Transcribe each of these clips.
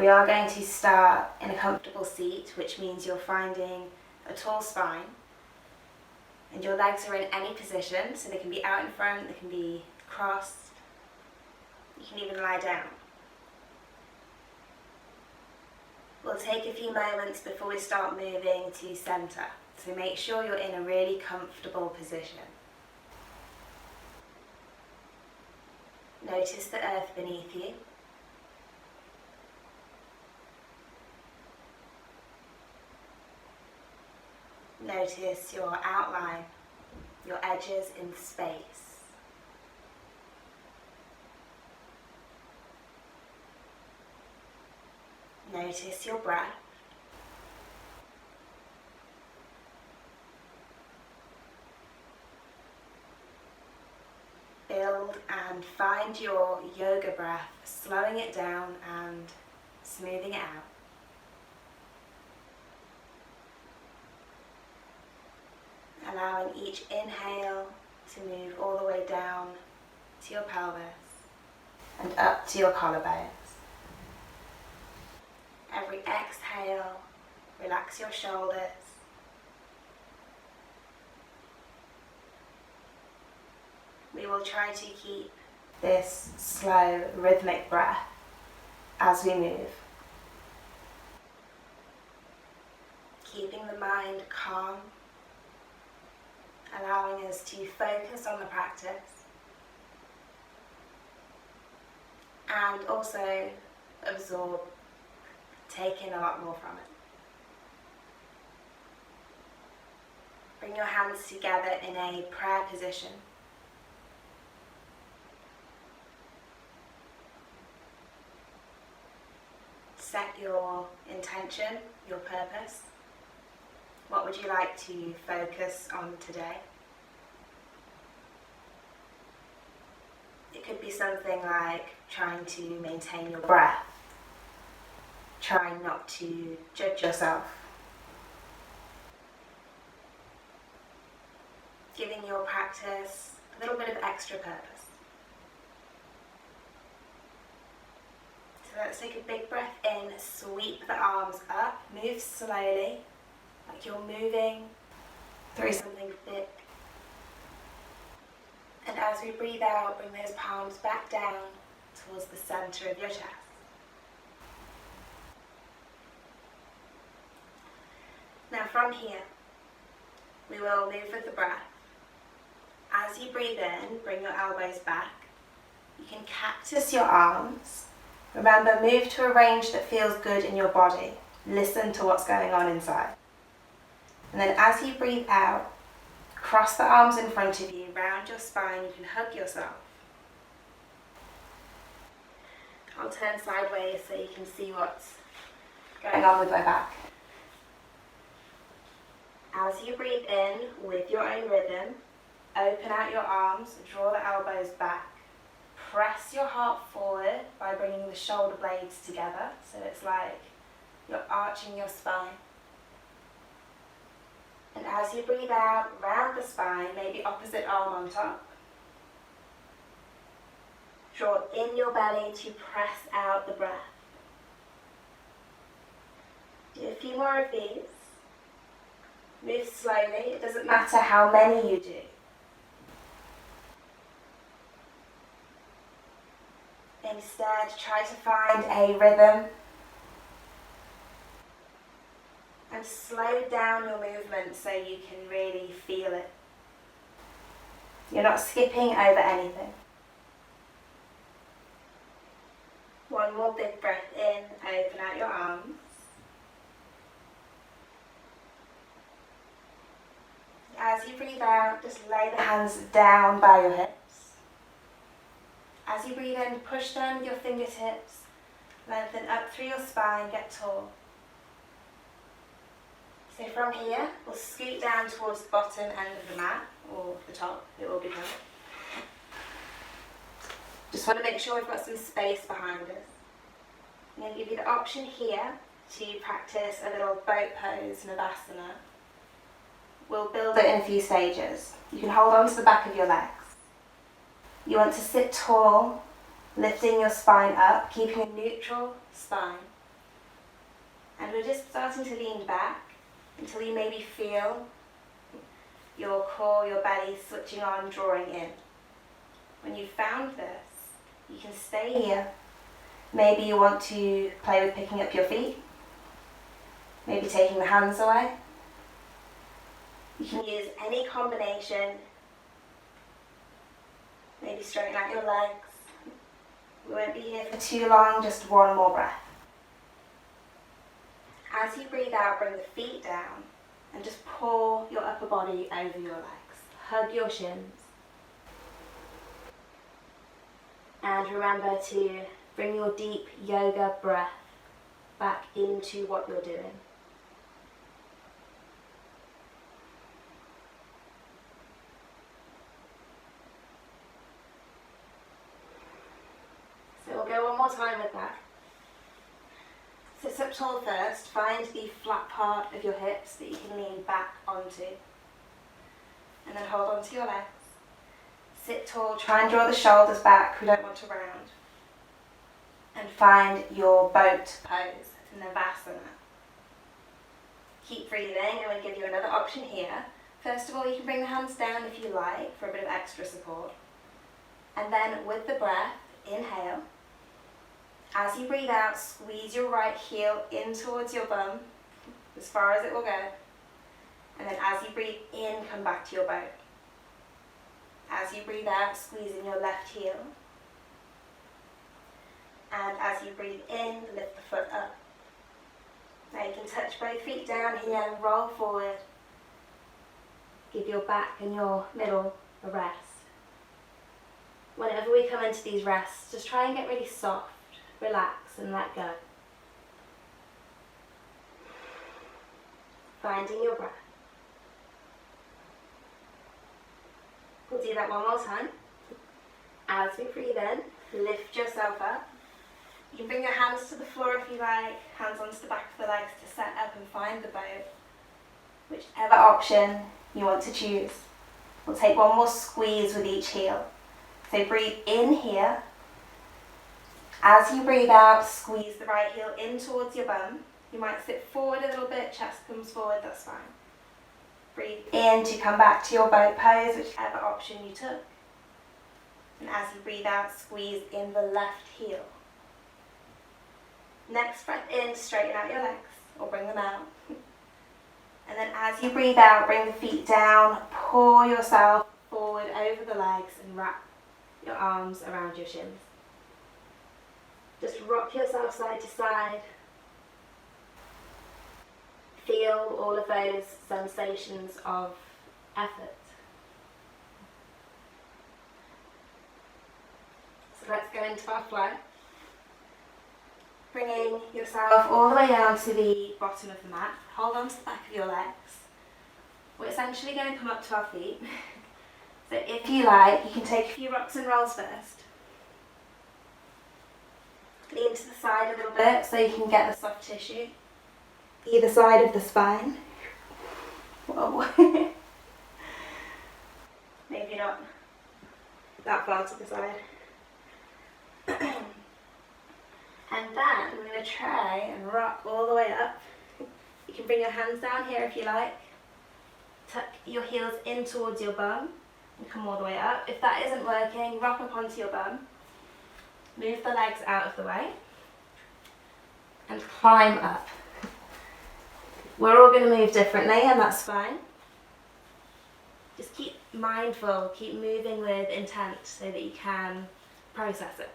we are going to start in a comfortable seat, which means you're finding a tall spine. And your legs are in any position, so they can be out in front, they can be crossed. You can even lie down. We'll take a few moments before we start moving to center. So make sure you're in a really comfortable position. Notice the earth beneath you. Notice your outline, your edges in space. Notice your breath. Build and find your yoga breath, slowing it down and smoothing it out. Allowing each inhale to move all the way down to your pelvis and up to your collarbones. Every exhale, relax your shoulders. We will try to keep this slow, rhythmic breath as we move. Keeping the mind calm, allowing us to focus on the practice and also absorb, take in a lot more from it. Bring your hands together in a prayer position. Set your intention, your purpose. What would you like to focus on today? It could be something like trying to maintain your breath, trying not to judge yourself, giving your practice a little bit of extra purpose. So let's take a big breath in, sweep the arms up, move slowly, like you're moving through something thick. And as we breathe out, bring those palms back down towards the center of your chest. Now from here, we will move with the breath. As you breathe in, bring your elbows back. You can cactus your arms. Remember, move to a range that feels good in your body. Listen to what's going on inside. And then as you breathe out, cross the arms in front of you, round your spine, you can hug yourself. I'll turn sideways so you can see what's going on with my back. As you breathe in with your own rhythm, open out your arms, draw the elbows back. Press your heart forward by bringing the shoulder blades together, so it's like you're arching your spine. And as you breathe out, round the spine, maybe opposite arm on top. Draw in your belly to press out the breath. Do a few more of these. Move slowly, it doesn't matter how many you do. Instead, try to find a rhythm and slow down your movement so you can really feel it. You're not skipping over anything. One more big breath in, open out your arms. As you breathe out, just lay the hands down by your hips. As you breathe in, push down with your fingertips, lengthen up through your spine, get tall. So from here, we'll scoot down towards the bottom end of the mat, or the top, it will be done. Just want to make sure we've got some space behind us. I'm going to give you the option here to practice a little boat pose, Navasana. We'll build it in a few stages. You can hold on to the back of your legs. You want to sit tall, lifting your spine up, keeping a neutral spine. starting to lean back until you maybe feel your core, your belly switching on, drawing in. When you've found this, you can stay here. Maybe you want to play with picking up your feet, maybe taking the hands away. You can use any combination. Maybe straighten out your legs. We won't be here for too long, just one more breath. As you breathe out, bring the feet down and just pour your upper body over your legs. Hug your shins. And remember to bring your deep yoga breath back into what you're doing. So we'll go one more time with that. Sit up tall first. Find the flat part of your hips that you can lean back onto. And then hold onto your legs. Sit tall. Try and draw the shoulders back. We don't want to round. And find your boat pose, Navasana. Keep breathing. I'm going to give you another option here. First of all, you can bring the hands down if you like for a bit of extra support. And then with the breath, inhale. As you breathe out, squeeze your right heel in towards your bum, as far as it will go. And then as you breathe in, come back to your boat. As you breathe out, squeezing your left heel. And as you breathe in, lift the foot up. Now you can touch both feet down here and roll forward. Give your back and your middle a rest. Whenever we come into these rests, just try and get really soft. Relax and let go. Finding your breath. We'll do that one more time. As we breathe in, lift yourself up. You can bring your hands to the floor if you like, hands onto the back of the legs to set up and find the boat. Whichever option you want to choose. We'll take one more squeeze with each heel. So breathe in here. As you breathe out, squeeze the right heel in towards your bum. You might sit forward a little bit, chest comes forward, that's fine. Breathe in to come back to your boat pose, whichever option you took. And as you breathe out, squeeze in the left heel. Next breath in, straighten out your legs, or bring them out. And then as you breathe out, bring the feet down, pour yourself forward over the legs and wrap your arms around your shins. Just rock yourself side to side. Feel all of those sensations of effort. So let's go into our flow. Bringing yourself all the way down to the bottom of the mat. Hold on to the back of your legs. We're essentially going to come up to our feet. So if you like, you can take a few rocks and rolls first. Lean to the side a little bit so you can get the soft tissue. Either side of the spine. Whoa. Maybe not that far to the side. And then we're going to try and rock all the way up. You can bring your hands down here if you like. Tuck your heels in towards your bum and come all the way up. If that isn't working, rock up onto your bum. Move the legs out of the way and climb up. We're all going to move differently and that's fine. Just keep mindful, keep moving with intent so that you can process it.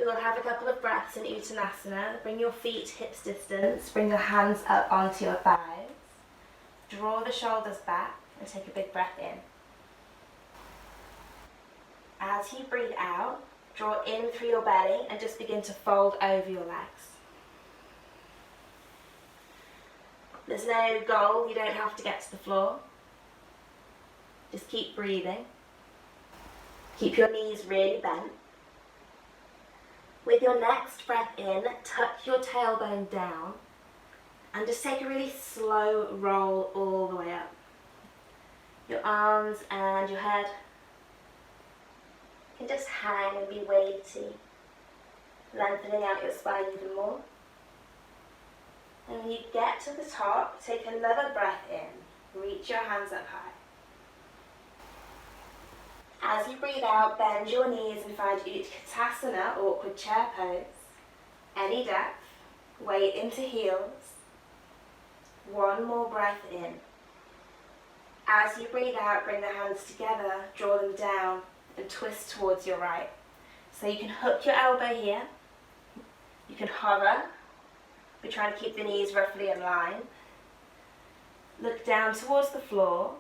We will have a couple of breaths in Utanasana. Bring your feet hips distance, bring your hands up onto your thighs. Draw the shoulders back and take a big breath in. As you breathe out, draw in through your belly and just begin to fold over your legs. There's no goal, you don't have to get to the floor. Just keep breathing. Keep your knees really bent. With your next breath in, tuck your tailbone down and just take a really slow roll all the way up. Your arms and your head can just hang and be weighty, lengthening out your spine even more. And when you get to the top, take another breath in. Reach your hands up high. As you breathe out, bend your knees and find Utanasana, awkward chair pose. Any depth, weight into heels. One more breath in. As you breathe out, bring the hands together, draw them down and twist towards your right. So you can hook your elbow here. You can hover. We're trying to keep the knees roughly in line. Look down towards the floor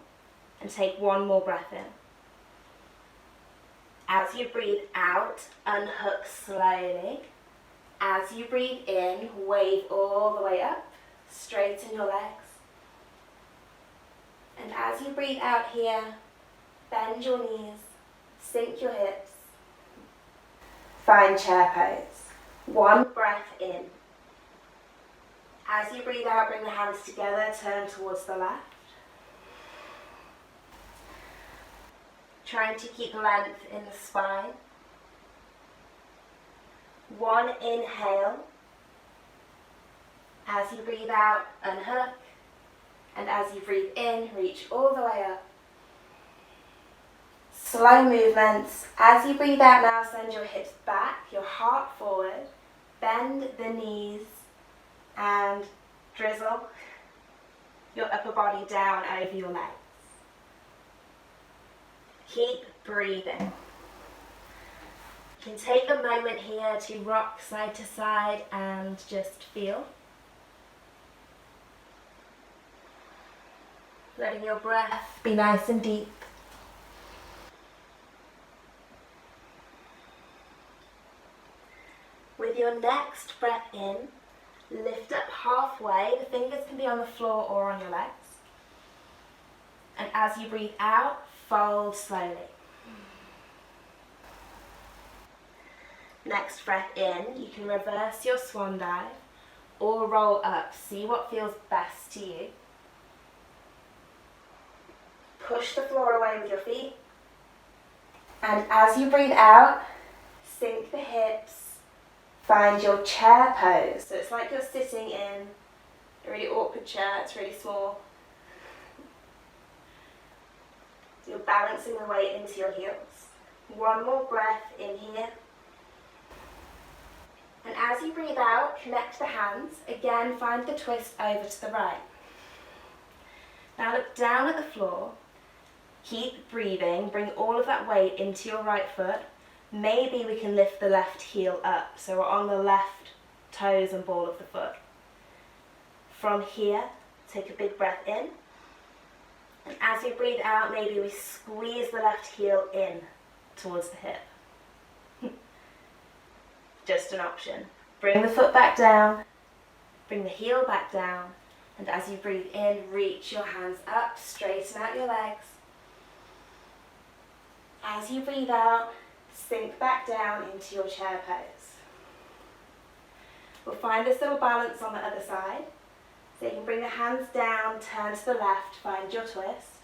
and take one more breath in. As you breathe out, unhook slowly. As you breathe in, wave all the way up, straighten your legs. And as you breathe out here, bend your knees, sink your hips. Find chair pose. One breath in. As you breathe out, bring the hands together, turn towards the left. Trying to keep length in the spine. One inhale. As you breathe out, unhook. And as you breathe in, reach all the way up. Slow movements. As you breathe out now, send your hips back, your heart forward. Bend the knees and drizzle your upper body down over your legs. Keep breathing. You can take a moment here to rock side to side and just feel. Letting your breath be nice and deep. With your next breath in, lift up halfway. The fingers can be on the floor or on your legs. And as you breathe out, fold slowly. Next breath in, you can reverse your swan dive or roll up. See what feels best to you. Push the floor away with your feet. And as you breathe out, sink the hips. Find your chair pose. So it's like you're sitting in a really awkward chair. It's really small. You're balancing the weight into your heels. One more breath in here. And as you breathe out, connect the hands. Again, find the twist over to the right. Now look down at the floor. Keep breathing. Bring all of that weight into your right foot. Maybe we can lift the left heel up. So we're on the left toes and ball of the foot. From here, take a big breath in. And as you breathe out, maybe we squeeze the left heel in towards the hip. Just an option. Bring the foot back down. Bring the heel back down. And as you breathe in, reach your hands up, straighten out your legs. As you breathe out, sink back down into your chair pose. We'll find this little balance on the other side. So you can bring the hands down, turn to the left, find your twist.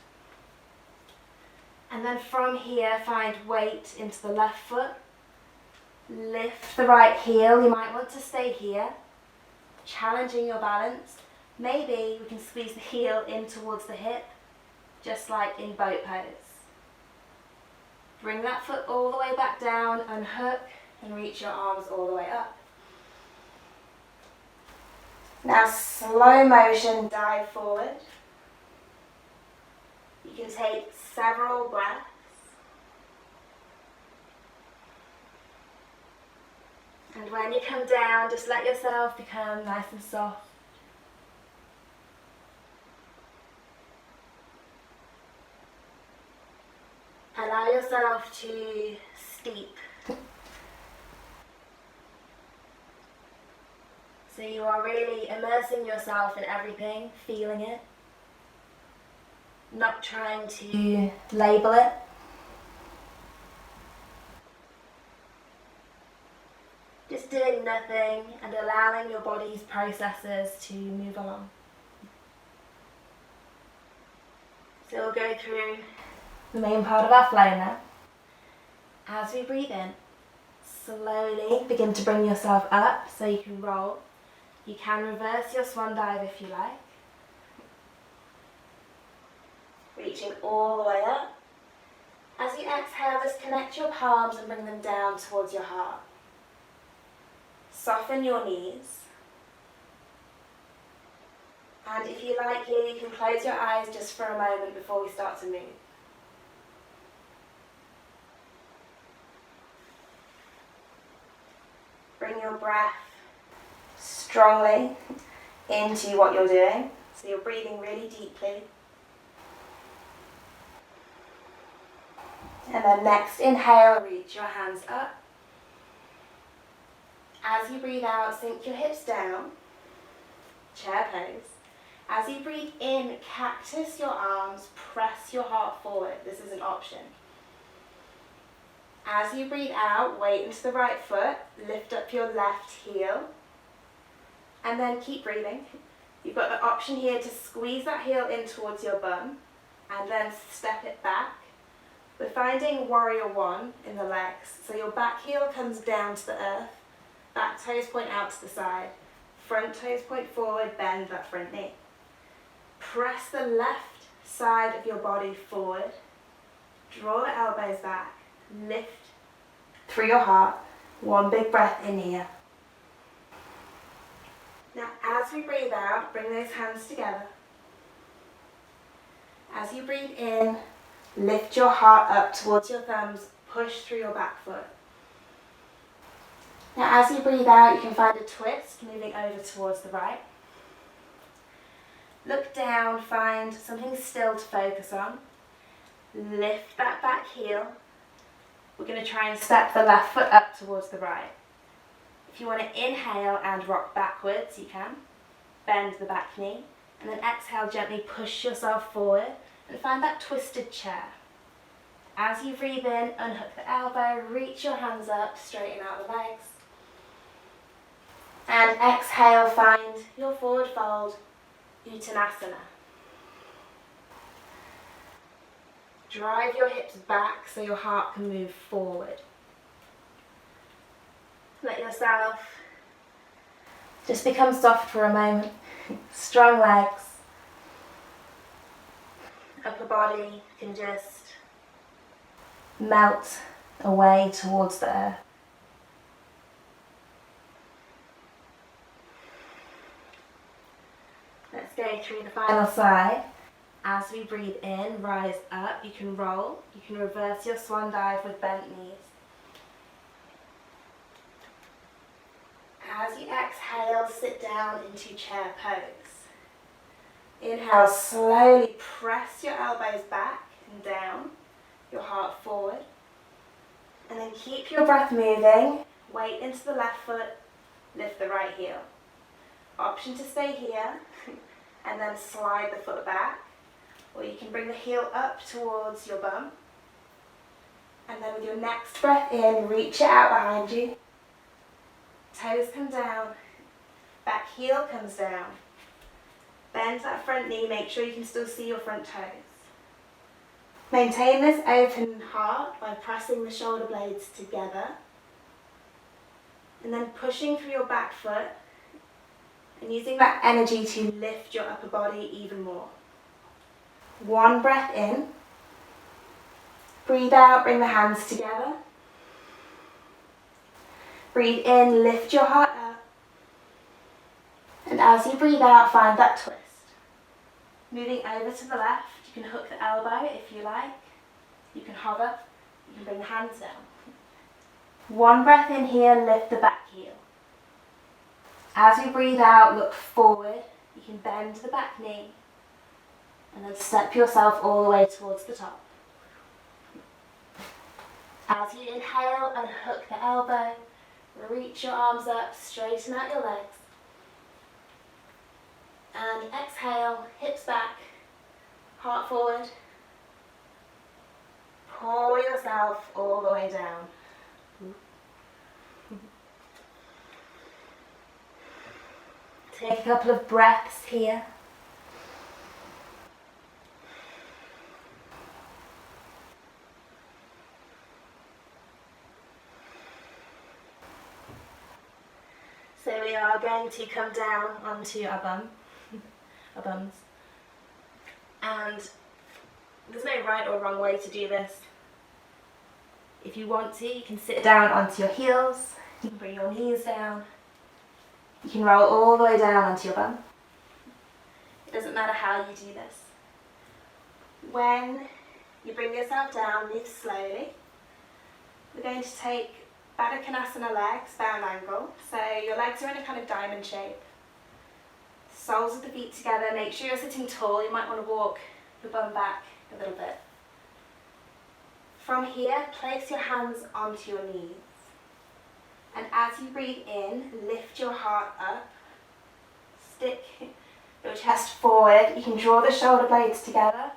And then from here, find weight into the left foot. Lift the right heel. You might want to stay here, challenging your balance. Maybe we can squeeze the heel in towards the hip, just like in boat pose. Bring that foot all the way back down, unhook, and reach your arms all the way up. Now slow motion, dive forward. You can take several breaths. And when you come down, just let yourself become nice and soft. Allow yourself to steep. So you are really immersing yourself in everything, feeling it. Not trying to label it. Just doing nothing and allowing your body's processes to move along. So we'll go through the main part of our flow now. As we breathe in, slowly begin to bring yourself up so you can roll. You can reverse your swan dive if you like. Reaching all the way up. As you exhale, just connect your palms and bring them down towards your heart. Soften your knees. And if you like here, you can close your eyes just for a moment before we start to move. Bring your breath strongly into what you're doing. So you're breathing really deeply. And then next inhale, reach your hands up. As you breathe out, sink your hips down. Chair pose. As you breathe in, cactus your arms, press your heart forward. This is an option. As you breathe out, weight into the right foot, lift up your left heel, and then keep breathing. You've got the option here to squeeze that heel in towards your bum, and then step it back. We're finding warrior one in the legs, so your back heel comes down to the earth, back toes point out to the side, front toes point forward, bend that front knee. Press the left side of your body forward, draw the elbows back, lift through your heart, one big breath in here. Now as we breathe out, bring those hands together. As you breathe in, lift your heart up towards your thumbs, push through your back foot. Now as you breathe out, you can find a twist, moving over towards the right. Look down, find something still to focus on. Lift that back heel. We're going to try and step the left foot up towards the right. If you want to inhale and rock backwards, you can. Bend the back knee. And then exhale, gently push yourself forward and find that twisted chair. As you breathe in, unhook the elbow, reach your hands up, straighten out the legs. And exhale, find your forward fold, Utanasana. Drive your hips back so your heart can move forward. Let yourself just become soft for a moment. Strong legs. Upper body can just melt away towards the earth. Let's go through the final side. As we breathe in, rise up. You can roll. You can reverse your swan dive with bent knees. As you exhale, sit down into chair pose. Inhale, slowly press your elbows back and down, your heart forward. And then keep your breath moving. Weight into the left foot, lift the right heel. Option to stay here and then slide the foot back. Or you can bring the heel up towards your bum. And then with your next breath in, reach it out behind you. Toes come down, back heel comes down. Bend that front knee, make sure you can still see your front toes. Maintain this open heart by pressing the shoulder blades together. And then pushing through your back foot and using that energy to lift your upper body even more. One breath in. Breathe out, bring the hands together. Breathe in, lift your heart up. And as you breathe out, find that twist. Moving over to the left, you can hook the elbow if you like. You can hover, you can bring the hands down. One breath in here, lift the back heel. As you breathe out, look forward. You can bend the back knee. And then step yourself all the way towards the top. As you inhale, unhook the elbow. Reach your arms up, straighten out your legs. And exhale, hips back, heart forward. Pull yourself all the way down. Take a couple of breaths here. So we are going going to come down onto our bums. And there's no right or wrong way to do this. If you want to, you can sit down onto your heels, you can bring your knees down, you can roll all the way down onto your bum. It doesn't matter how you do this. When you bring yourself down, move slowly. We're going to take Badakanasana legs, bound angle. So your legs are in a kind of diamond shape. Soles of the feet together, make sure you're sitting tall. You might want to walk your bum back a little bit. From here, place your hands onto your knees. And as you breathe in, lift your heart up. Stick your chest forward. You can draw the shoulder blades together.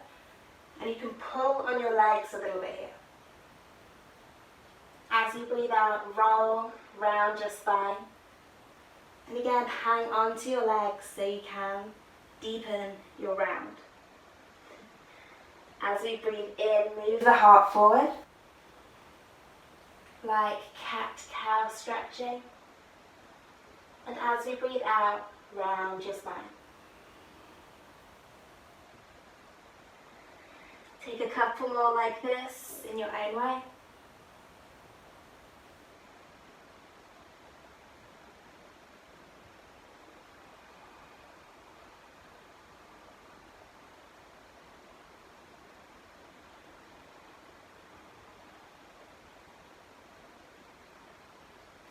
And you can pull on your legs a little bit here. As you breathe out, roll round your spine. And again, hang on to your legs so you can deepen your round. As we breathe in, move the heart forward, like cat-cow stretching. And as we breathe out, round your spine. Take a couple more like this in your own way.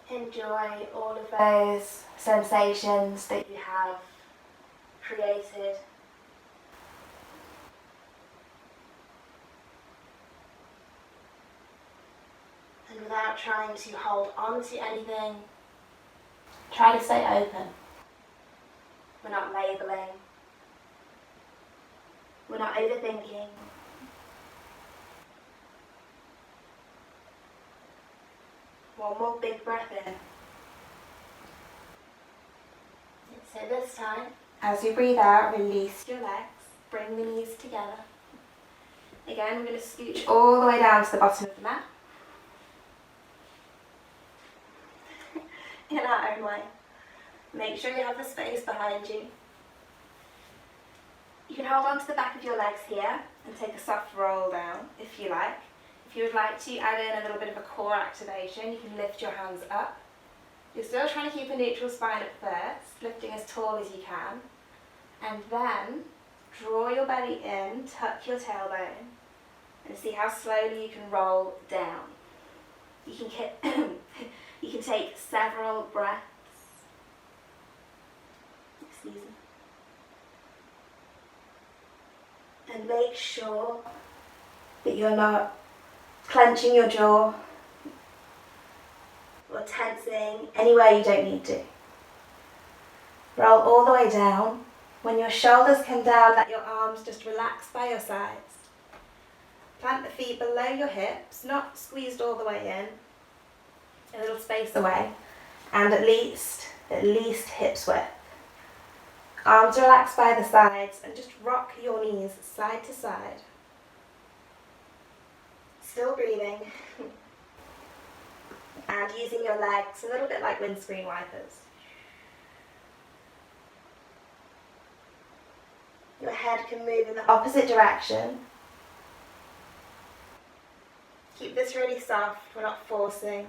Enjoy all of those sensations that you have created. And without trying to hold on to anything, try to stay open. We're not labeling. We're not overthinking. One more big breath in. So this time, as you breathe out, release your legs, bring the knees together. Again, we're going to scooch all the way down to the bottom of the mat. In our own way. Make sure you have the space behind you. You can hold on to the back of your legs here and take a soft roll down if you like. If you would like to add in a little bit of a core activation, you can lift your hands up. You're still trying to keep a neutral spine at first, lifting as tall as you can. And then draw your belly in, tuck your tailbone, and see how slowly you can roll down. You can take several breaths. Excuse me. And make sure that you're not clenching your jaw or tensing anywhere you don't need to. Roll all the way down. When your shoulders come down, let your arms just relax by your sides. Plant the feet below your hips, not squeezed all the way in, a little space away, and at least hips width. Arms relaxed by the sides, and just rock your knees side to side. Still breathing, and using your legs a little bit like windscreen wipers. Your head can move in the opposite direction. Keep this really soft, we're not forcing.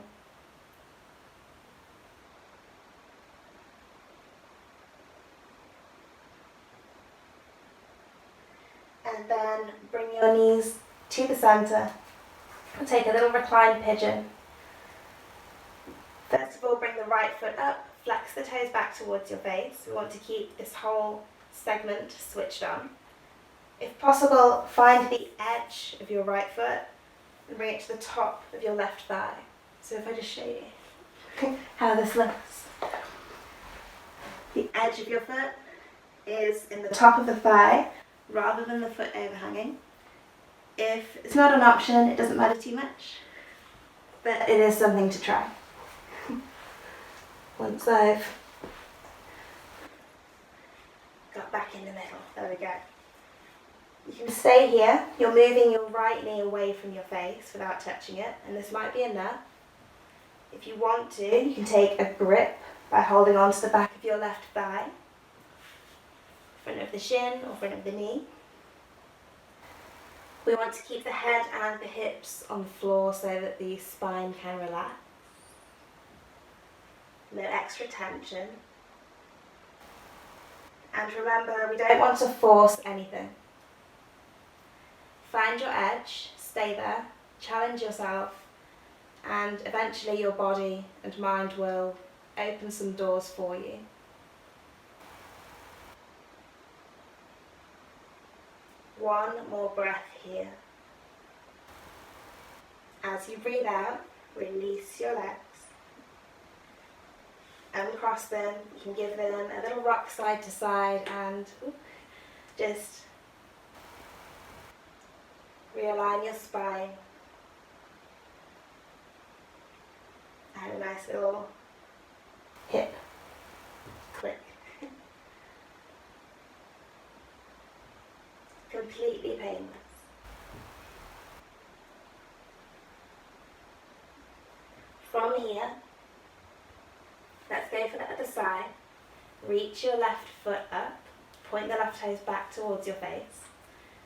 And then bring your knees to the center and take a little recline pigeon. First of all, bring the right foot up, flex the toes back towards your face. We want to keep this whole segment switched on. If possible, find the edge of your right foot and bring it to the top of your left thigh. So if I just show you how this looks. The edge of your foot is in the top of the thigh rather than the foot overhanging. If it's not an option, it doesn't matter too much, but it is something to try. Once I've got back in the middle, there we go. You can stay here. You're moving your right knee away from your face without touching it, and this might be enough. If you want to, you can take a grip by holding on to the back of your left thigh, front of the shin or front of the knee. We want to keep the head and the hips on the floor so that the spine can relax. No extra tension. And remember, we don't want to force anything. Find your edge, stay there, challenge yourself, and eventually your body and mind will open some doors for you. One more breath here. As you breathe out, release your legs. Uncross them. You can give them a little rock side to side and just realign your spine. And a nice little hip click. Completely painless. From here, let's go for the other side. Reach your left foot up, point the left toes back towards your face,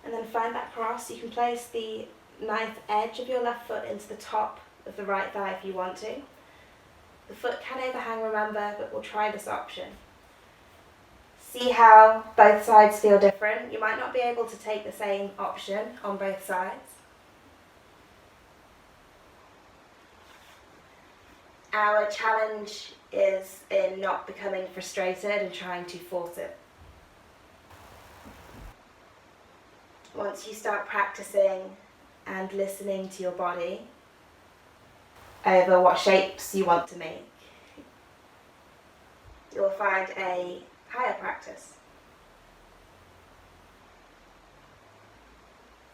and then find that cross. You can place the ninth edge of your left foot into the top of the right thigh if you want to. The foot can overhang, remember, but we'll try this option. See how both sides feel different. You might not be able to take the same option on both sides. Our challenge is in not becoming frustrated and trying to force it. Once you start practicing and listening to your body over what shapes you want to make, you'll find a higher practice.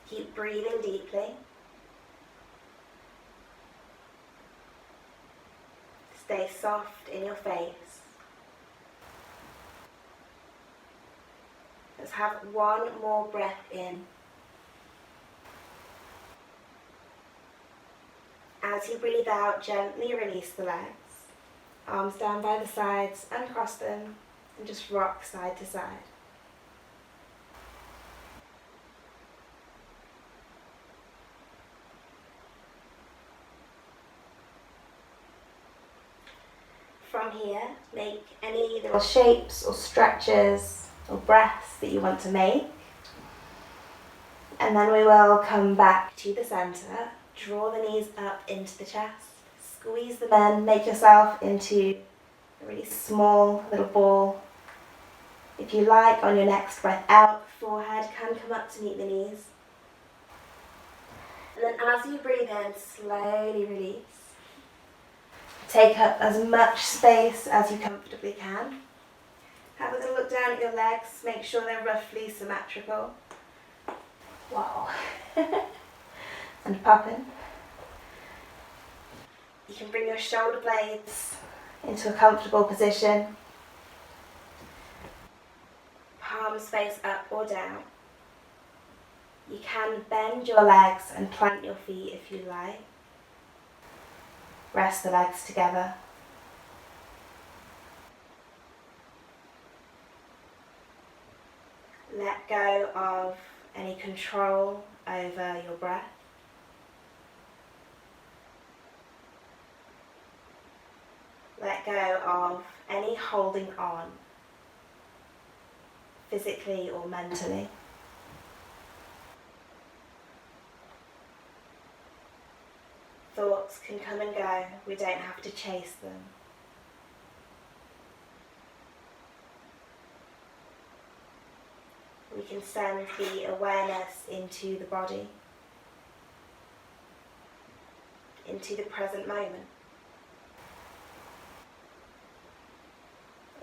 Keep breathing deeply. Stay soft in your face. Let's have one more breath in. As you breathe out, gently release the legs. Arms down by the sides, uncross them, and just rock side to side. From here, make any little shapes or stretches or breaths that you want to make. And then we will come back to the center. Draw the knees up into the chest. Squeeze them in. Make yourself into a really small little ball. If you like, on your next breath out, forehead can come up to meet the knees. And then as you breathe in, slowly release. Take up as much space as you comfortably can. Have a little look down at your legs. Make sure they're roughly symmetrical. Wow. And pop in. You can bring your shoulder blades into a comfortable position. Palms face up or down. You can bend your legs and plant your feet if you like. Rest the legs together. Let go of any control over your breath. Let go of any holding on, physically or mentally. Thoughts can come and go. We don't have to chase them. We can send the awareness into the body, into the present moment,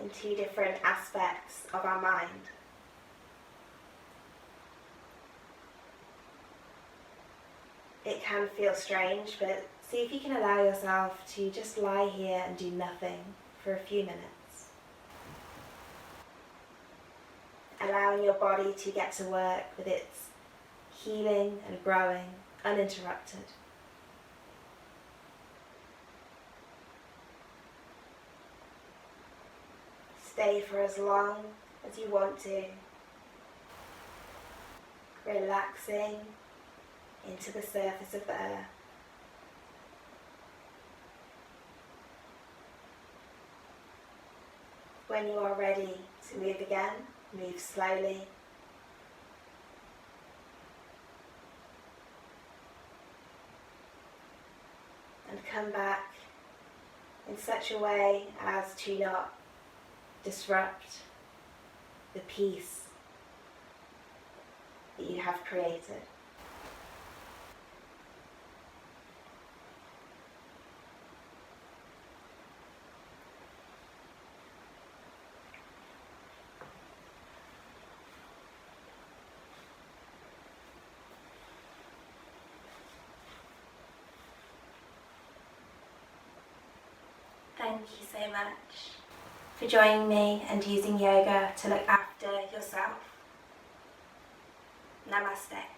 into different aspects of our mind. It can feel strange, but see if you can allow yourself to just lie here and do nothing for a few minutes. Allowing your body to get to work with its healing and growing uninterrupted. stay for as long as you want to, relaxing into the surface of the earth. When you are ready to move again, move slowly. And come back in such a way as to not disrupt the peace that you have created. Thank you so much for joining me and using yoga to look after yourself. Namaste.